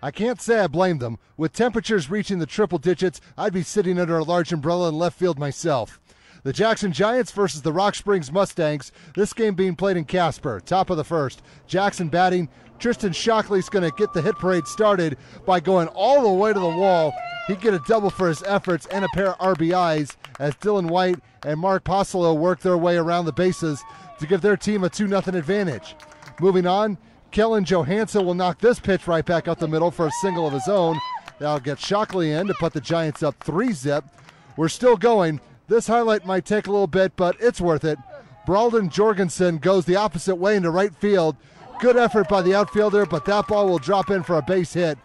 I can't say I blame them. With temperatures reaching the triple digits, I'd be sitting under a large umbrella in left field myself. The Jackson Giants versus the Rock Springs Mustangs. This game being played in Casper. Top of the first. Jackson batting. Tristan Shockley's going to get the hit parade started by going all the way to the wall. He'd get a double for his efforts and a pair of RBIs as Dylan White and Mark Posolo work their way around the bases to give their team a 2-0 advantage. Moving on, Kellen Johansson will knock this pitch right back up the middle for a single of his own. That'll get Shockley in to put the Giants up 3-0. We're still going. This highlight might take a little bit, but it's worth it. Bralden Jorgensen goes the opposite way into right field. Good effort by the outfielder, but that ball will drop in for a base hit.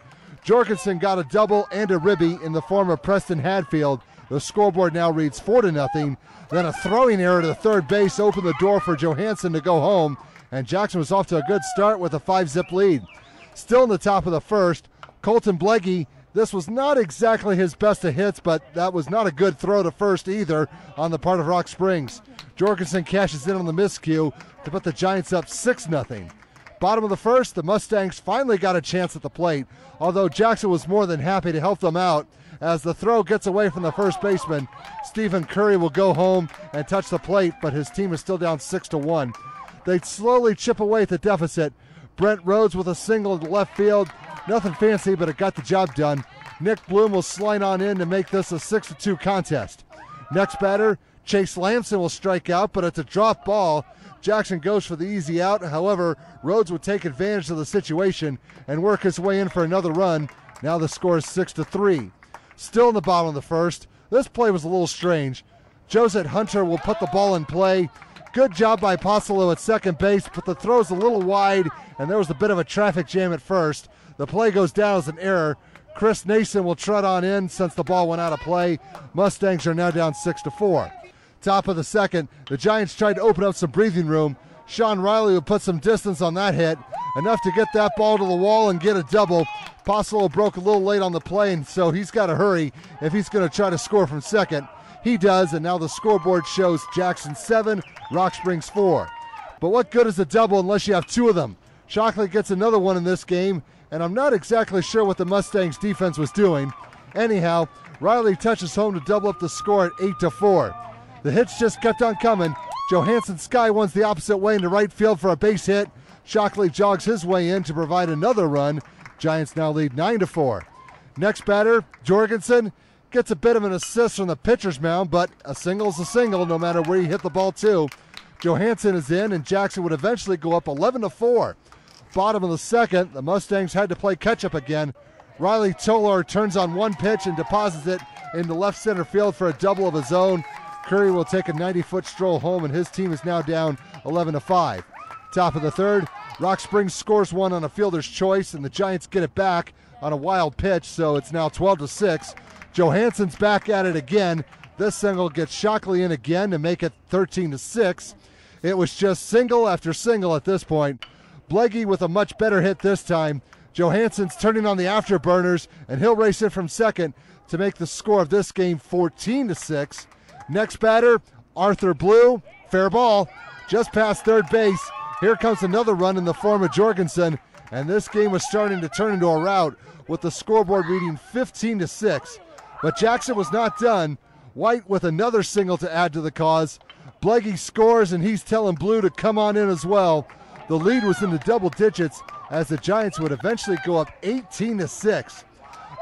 Jorgensen got a double and a ribby in the form of Preston Hadfield. The scoreboard now reads 4-0. Then a throwing error to the third base opened the door for Johansson to go home, and Jackson was off to a good start with a 5-0 lead. Still in the top of the first, Colton Blakey. This was not exactly his best of hits, but that was not a good throw to first either on the part of Rock Springs. Jorgensen cashes in on the miscue to put the Giants up 6-0. Bottom of the first, the Mustangs finally got a chance at the plate, although Jackson was more than happy to help them out. As the throw gets away from the first baseman, Stephen Curry will go home and touch the plate, but his team is still down 6-1. They slowly chip away at the deficit. Brent Rhodes with a single to left field. Nothing fancy, but it got the job done. Nick Bloom will slide on in to make this a 6-2 contest. Next batter, Chase Lamson will strike out, but it's a drop ball. Jackson goes for the easy out. However, Rhodes would take advantage of the situation and work his way in for another run. Now the score is 6-3. Still in the bottom of the first. This play was a little strange. Josette Hunter will put the ball in play. Good job by Posolo at second base, but the throw's a little wide, and there was a bit of a traffic jam at first. The play goes down as an error. Chris Nason will trot on in since the ball went out of play. Mustangs are now down 6-4. Top of the second, the Giants tried to open up some breathing room. Sean Riley will put some distance on that hit, enough to get that ball to the wall and get a double. Posolo broke a little late on the play, and so he's got to hurry if he's going to try to score from second. He does, and now the scoreboard shows Jackson 7, Rock Springs 4. But what good is a double unless you have two of them? Shockley gets another one in this game, and I'm not exactly sure what the Mustangs defense was doing. Anyhow, Riley touches home to double up the score at 8-4. The hits just kept on coming. Johansson sky ones the opposite way into right field for a base hit. Shockley jogs his way in to provide another run. Giants now lead 9-4. Next batter, Jorgensen, gets a bit of an assist from the pitcher's mound, but a single's a single no matter where you hit the ball to. Johansson is in, and Jackson would eventually go up 11-4. Bottom of the second, the Mustangs had to play catch-up again. Riley Tolar turns on one pitch and deposits it into left center field for a double of his own. Curry will take a 90-foot stroll home, and his team is now down 11-5. Top of the third, Rock Springs scores one on a fielder's choice, and the Giants get it back on a wild pitch, so it's now 12-6. Johansson's back at it again. This single gets Shockley in again to make it 13-6. It was just single after single at this point. Blakey with a much better hit this time. Johansson's turning on the afterburners, and he'll race it from second to make the score of this game 14-6. Next batter, Arthur Blue. Fair ball. Just past third base. Here comes another run in the form of Jorgensen, and this game was starting to turn into a rout with the scoreboard reading 15-6. But Jackson was not done. White with another single to add to the cause. Blakey scores, and he's telling Blue to come on in as well. The lead was in the double digits as the Giants would eventually go up 18-6.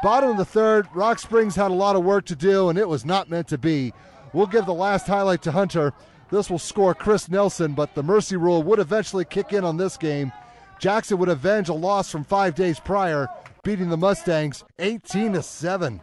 Bottom of the third, Rock Springs had a lot of work to do, and it was not meant to be. We'll give the last highlight to Hunter. This will score Chris Nelson, but the mercy rule would eventually kick in on this game. Jackson would avenge a loss from 5 days prior, beating the Mustangs 18-7.